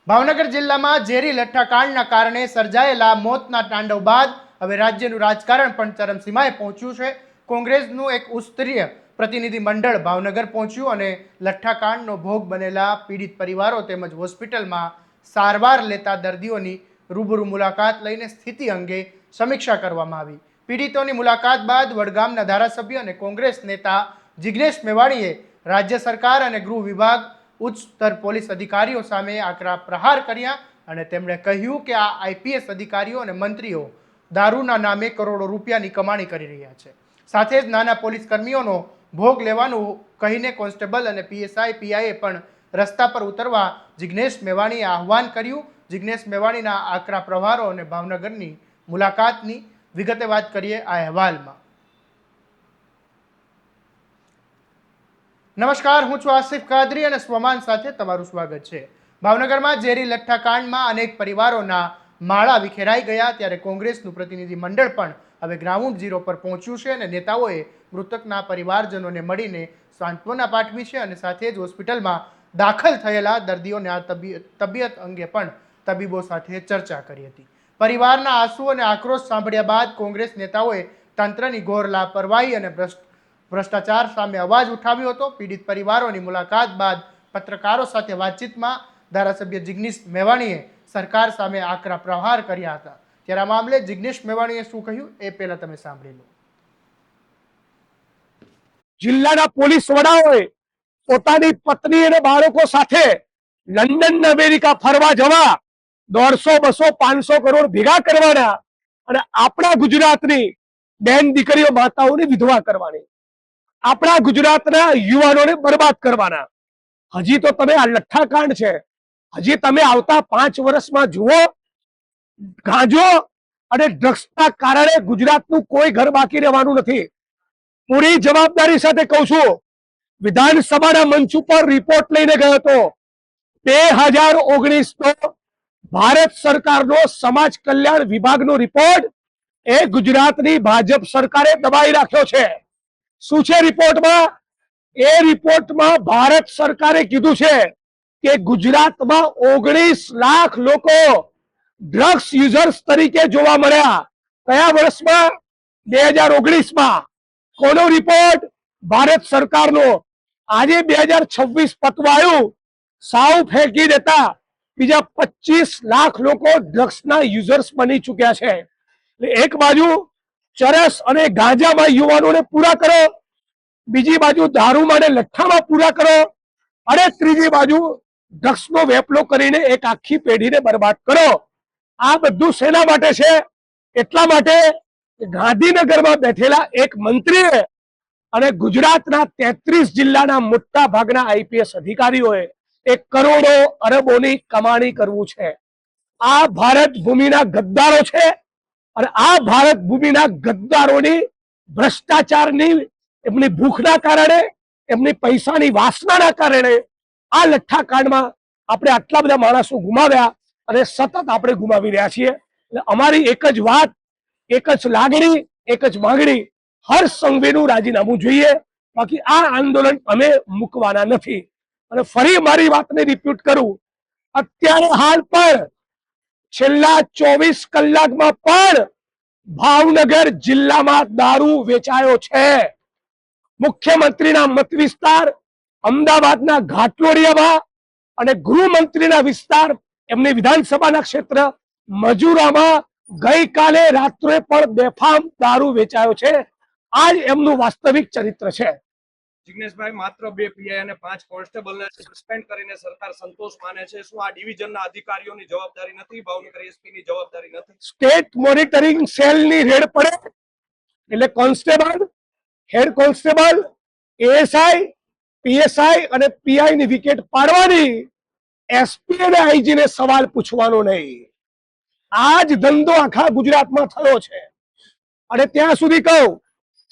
ભાવનગર જિલ્લામાં ઝેરી લઠ્ઠાકાંડના કારણે સર્જાયેલા મોતના તાંડવ બાદ હવે રાજ્યનું રાજકારણ પણ ચરમસીમાએ પહોંચ્યું છે. કોંગ્રેસનું એક ઉચ્ચસ્તરીય પ્રતિનિધિ મંડળ ભાવનગર પહોંચ્યું અને લઠ્ઠાકાંડનો ભોગ બનેલા પીડિત પરિવારો તેમજ હોસ્પિટલમાં સારવાર લેતા દર્દીઓની રૂબરૂ મુલાકાત લઈને સ્થિતિ અંગે સમીક્ષા કરવામાં આવી. પીડિતોની મુલાકાત બાદ વડગામના ધારાસભ્ય અને કોંગ્રેસ નેતા જિગ્નેશ મેવાણીએ રાજ્ય સરકાર અને ગૃહ વિભાગ ઉચ્ચ સ્તર પોલીસ અધિકારીઓ સામે આકરા પ્રહાર કર્યા અને તેમણે કહ્યું કે આ આઈપીએસ અધિકારીઓ અને મંત્રીઓ દારૂના નામે કરોડો રૂપિયાની કમાણી કરી રહ્યા છે. સાથે જ નાના પોલીસ કર્મીઓનો ભોગ લેવાનું કહીને કોન્સ્ટેબલ અને પીએસઆઈ પીઆઈએ પણ રસ્તા પર ઉતરવા જિગ્નેશ મેવાણીએ આહવાન કર્યું. જિગ્નેશ મેવાણીના આકરા પ્રહારો અને ભાવનગરની મુલાકાતની વિગતે વાત કરીએ આ અહેવાલમાં. નમસ્કાર, હું છું આસિફ કાદરી અને સ્વમાન સાથે તમારું સ્વાગત છે. ભાવનગરમાં ઝેરી લઠ્ઠાકાંડમાં અનેક પરિવારોના માળા વિખેરાઈ ગયા, ત્યારે કોંગ્રેસનું પ્રતિનિધિ મંડળ પણ હવે ગ્રાઉન્ડ ઝીરો પર પહોંચ્યું છે અને નેતાઓએ મૃતકના પરિવારજનોને મળીને સાંત્વના પાઠવી છે અને સાથે જ હોસ્પિટલમાં દાખલ થયેલા દર્દીઓના તબિયત અંગે પણ તબીબો સાથે ચર્ચા કરી હતી. પરિવારના આંસુ અને આક્રોશ સાંભળ્યા બાદ કોંગ્રેસ નેતાઓએ તંત્રની ઘોર લાપરવાહી અને ભ્રષ્ટાચાર સામે અવાજ ઉઠાવ્યો હતો. પીડિત પરિવારોની મુલાકાત બાદ પત્રકારો સાથે વાતચીતમાં ધારાસભ્ય જિગ્નેશ મેવાણીએ સરકાર સામે આકરા પ્રહાર કર્યા હતા. ત્યારે આ મામલે જિગ્નેશ મેવાણીએ શું કહ્યું એ પહેલા તમે સાંભળી લો. જિલ્લાના પોલીસ વડાઓએ પોતાની પત્ની અને બાળકો સાથે લંડન અમેરિકા ફરવા જવા 150, 200, 500 કરોડ ભેગા કરવાના અને આપણા ગુજરાતની બેન દીકરીઓ માતાઓની વિધવા કરવાની, આપણા ગુજરાતના યુવાનોને બરબાદ કરવાના. હજી તો તમે આ લઠ્ઠાકાંડ છે, હજી તમે આવતા 5 વર્ષમાં જુઓ, ગાંજો અને ડ્રગ્સના કારણે ગુજરાતનું કોઈ ઘર બાકી રહેવાનું નથી. પૂરી જવાબદારી સાથે કહું છું, વિધાનસભાના મંચ ઉપર રિપોર્ટ લઈને ગયો હતો. 2019 ભારત સરકારનો સમાજ કલ્યાણ વિભાગનો રિપોર્ટ એ ગુજરાતની ભાજપ સરકારે દબાઈ રાખ્યો છે. શું છે રિપોર્ટમાં? એ રિપોર્ટમાં ભારત સરકારે કીધું છે કે ગુજરાતમાં 19 લાખ લોકો ડ્રગ્સ યુઝર્સ તરીકે જોવા મળ્યા. કયા વર્ષમાં? 2019માં. કોનો રિપોર્ટ? ભારત સરકારનો. આજે 2026 પતવાયું, સાવ ફેંકી દેતા બીજા 25 લાખ લોકો ડ્રગ્સના યુઝર્સ બની ચુક્યા છે. એક બાજુ ચરસ અને ગાંજામાં યુવાનોને પૂરા કરો, બીજી બાજુ દારૂમાં અને લઠ્ઠામાં પૂરા કરો, અને ત્રીજી બાજુ ડ્રગ્સનો વેપલો કરીને એક આખી પેઢીને બરબાદ કરો. આ બધું શેના માટે છે? એટલા માટે ગાંધીનગરમાં બેઠેલા એક મંત્રીએ અને ગુજરાતના 33 જિલ્લાના મોટા ભાગના આઈપીએસ અધિકારીઓએ એક કરોડો અરબોની કમાણી કરવું છે. આ ભારત ભૂમિના ગદ્દારો છે અને આ ભારત ભૂમિના ગદ્દારોની ભ્રષ્ટાચારની, એમની ભૂખના કારણે, એમની પૈસાની વાસનાના કારણે આ લઠ્ઠાકાંડમાં આપણે આટલા બધા માણસો ગુમાવ્યા અને સતત આપણે ગુમાવી રહ્યા છીએ. એટલે અમારી એક જ વાત, એક જ લાગણી, એક જ માંગણી, હર્ષ સંઘવીનું રાજીનામું જોઈએ. બાકી આ આંદોલન અમે મૂકવાના નથી. અને ફરી મારી વાતને રિપીટ કરું, અત્યારે હાલ પણ છેલ્લા 24 કલાકમાં પણ ભાવનગર જિલ્લામાં દારૂ વેચાયો છે. મુખ્યમંત્રીના મત વિસ્તાર અમદાવાદના ઘાટલોડિયામાં અને ગૃહમંત્રીના વિસ્તાર, એમની વિધાનસભાના ક્ષેત્ર મજુરામાં ગઈકાલે રાત્રે પણ બેફામ દારૂ વેચાયો છે. આ એમનું વાસ્તવિક ચરિત્ર છે. જિગ્નેશભાઈ, માત્ર 2 પીઆઈ અને 5 કોન્સ્ટેબલને સસ્પેન્ડ કરીને સરકાર સંતોષ માને છે. શું આ ડિવિઝનના અધિકારીઓની જવાબદારી નથી? ભાવનગર એસપીની જવાબદારી નથી? સ્ટેટ મોનિટરિંગ સેલની રેડ પડે એટલે constable, head constable, ASI, PSI અને પીઆઈ ની વિકેટ પાડવાની, એસપી અને આઈજી ને સવાલ પૂછવાનો નહીં. આ જ ધંધો આખા ગુજરાતમાં થયો છે. અને ત્યાં સુધી કહું,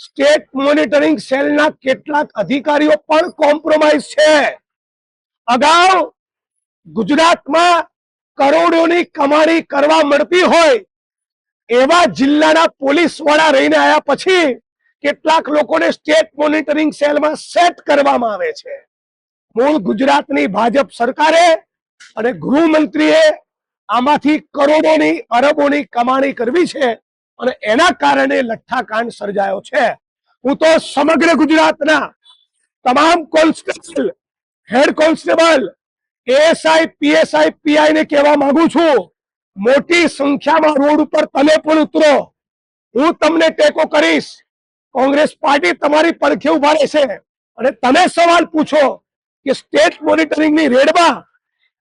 સ્ટેટ મોનિટરિંગ સેલના કેટલાક અધિકારીઓ પણ કોમ્પ્રોમાઇઝ છે. અગાઉ ગુજરાતમાં કરોડોની કમાણી કરવા મળતી હોય એવા જિલ્લાના પોલીસ વડા રહીને આવ્યા પછી કેટલાક લોકોને સ્ટેટ મોનિટરિંગ સેલમાં સેટ કરવામાં આવે છે. મૂળ ગુજરાતની ભાજપ સરકારે અને ગૃહમંત્રીએ આમાંથી કરોડોની અરબોની કમાણી કરવી છે અને એના કારણે લઠ્ઠાકાંડ સર્જાયો છે. હું તો સમગ્ર ગુજરાતના તમામ constable, head constable, ASI, PSI, PI ને કહેવા માંગુ છું, મોટી સંખ્યામાં રોડ ઉપર તમે પણ ઉતરો. હું તમને ટેકો કરીશ. કોંગ્રેસ પાર્ટી તમારી પડખે ઉભા રહેશે અને તમે સવાલ પૂછો કે સ્ટેટ મોનિટરિંગની રેડમાં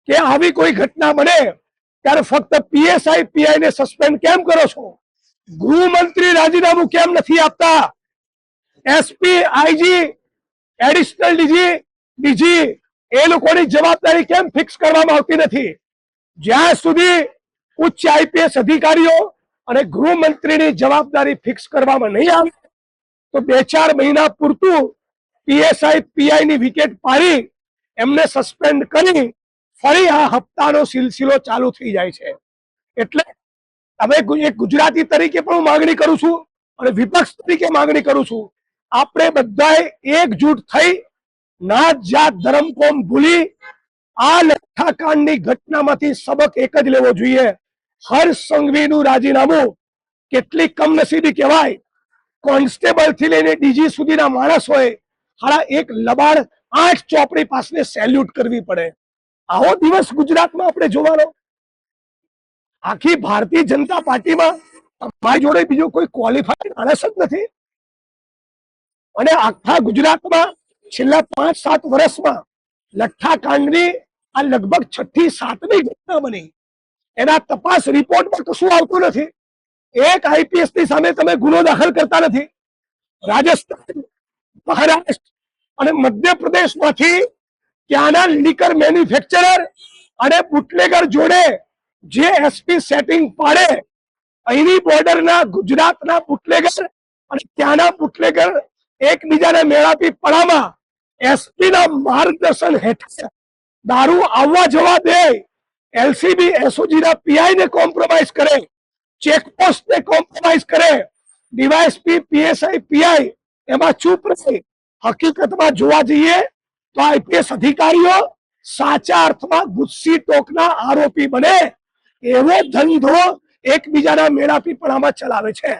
કે આવી કોઈ ઘટના બને ત્યારે ફક્ત પીએસઆઈ, પીઆઈ ને સસ્પેન્ડ કેમ કરો છો? ગૃહમંત્રી રાજીનામું કેમ નથી આપતા? એસપી, આઈજી, એડિશનલ ડીજી એ લોકોની જવાબદારી કેમ ફિક્સ કરવામાં આવતી નથી? જ્યાં સુધી ઉચ્ચ આઈપીએસ અધિકારીઓ અને ગૃહમંત્રીની જવાબદારી ફિક્સ કરવામાં નહીં આવે તો 2-4 મહિના પૂરતું પીએસઆઈ, પીઆઈ ની વિકેટ પાડી એમને સસ્પેન્ડ કરી ફરી આ હપ્તાનો સિલસિલો ચાલુ થઈ જાય છે. એટલે હવે એક ગુજરાતી તરીકે પણ હું માંગણી કરું છું અને વિપક્ષ તરીકે માંગણી કરું છું, આપણે બધાએ એકજૂટ થઈ નાત, જાત, ધર્મ, કોમ ભૂલી આ લઠ્ઠાકાંડની ઘટનામાંથી સબક એક જ લેવો જોઈએ. હર્ષ સંઘવીનું રાજીનામું કેટલી કમનસીબી કહેવાય. કોન્સ્ટેબલ થી લઈને ડીજી સુધીના માણસોએ હાલા એક લબાડ 8 ચોપડી પાસને સેલ્યુટ કરવી પડે. આવો દિવસ ગુજરાતમાં આપણે જોવાનો? આખી ભારતીય જનતા પાર્ટીમાં તમારી જોડે બીજો કોઈ ક્વોલિફાઈડ માણસ જ નથી. અને આખા ગુજરાતમાં છેલ્લા 5-7 વર્ષમાં લઠ્ઠાકાંડની આ લગભગ 6થી 7મી ઘટના બની. એના તપાસ રિપોર્ટમાં કશું આવતું નથી. એક આઈપીએસ ની સામે તમે ગુનો દાખલ કરતા નથી. રાજસ્થાન, મહારાષ્ટ્ર અને મધ્યપ્રદેશમાંથી ત્યાંના લીકર મેન્યુફેક્ચરર અને બુટલેગર જોડે જે એસપી સેટિંગ પાડે, અહીંની બોર્ડરના ગુજરાતના બુટલેગર અને ત્યાંના બુટલેગર એકબીજાને મેળાપી પડામાં એસપી ના માર્ગદર્શન હેઠળ દારૂ આવવા જવા દે, એલસીબી, એસઓજી ના પીઆઈ ને કોમ્પ્રોમાઇઝ કરે, ચેકપોસ્ટ ને કોમ્પ્રોમાઇઝ કરે, ડીવાયએસપી, પીએસઆઈ, પીઆઈ એમાં ચૂપ રહે. હકીકતમાં જોવા જઈએ તો આઈપીએસ અધિકારીઓ સાચા અર્થમાં ગુસ્સી ટોકના આરોપી બને એવો ધંધો એકબીજાના મેળાપીપણામાં ચલાવે છે.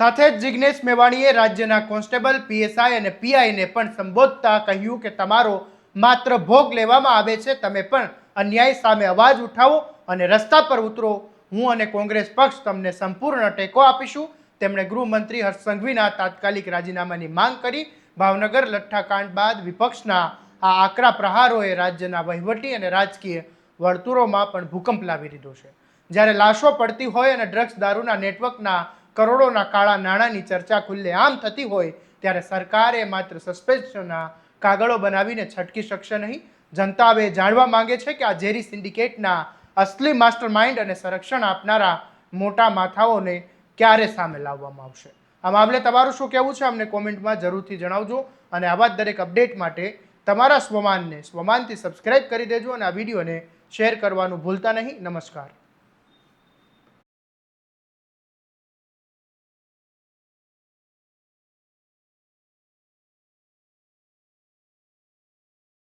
સાથે જ જિગ્નેશ મેવાણીએ રાજ્યના કોન્સ્ટેબલ, પીએસઆઈ અને પીઆઈને પણ સંબોધતા કહ્યું કે તમારો માત્ર ભોગ લેવામાં આવે છે, તમે પણ અન્યાય સામે અવાજ ઉઠાવો અને રસ્તા પર ઉતરો. હું અને કોંગ્રેસ પક્ષ તમને સંપૂર્ણ ટેકો આપીશું. તેમણે ગૃહમંત્રી હર્ષ સંઘવીના તાત્કાલિક રાજીનામાની માંગ કરી. ભાવનગર લઠ્ઠાકાંડ બાદ વિપક્ષના આ આકરા પ્રહારોએ રાજ્યના વહીવટી અને રાજકીય વર્તુળોમાં પણ ભૂકંપ લાવી દીધો છે. જ્યારે લાશો પડતી હોય અને ડ્રગ્સ દારૂના નેટવર્કના કરોડોના કાળા નાણાંની ચર્ચા ખુલ્લેઆમ થતી હોય ત્યારે સરકારે માત્ર સસ્પેન્શનના કાગળો બનાવીને છટકી શકશે નહીં. જનતા હવે જાણવા માંગે છે કે આ ઝેરી સિન્ડિકેટના અસલી માસ્ટર માઇન્ડ અને સંરક્ષણ આપનારા મોટા માથાઓને ક્યારે સામે લાવવામાં આવશે. આ મામલે તમારું શું કહેવું છે અમને કોમેન્ટમાં જરૂરથી જણાવજો અને આવા જ દરેક અપડેટ માટે તમારા સ્વમાનથી સબસ્ક્રાઇબ કરી દેજો અને આ વિડીયોને શેર કરવાનું ભૂલતા નહીં. નમસ્કાર.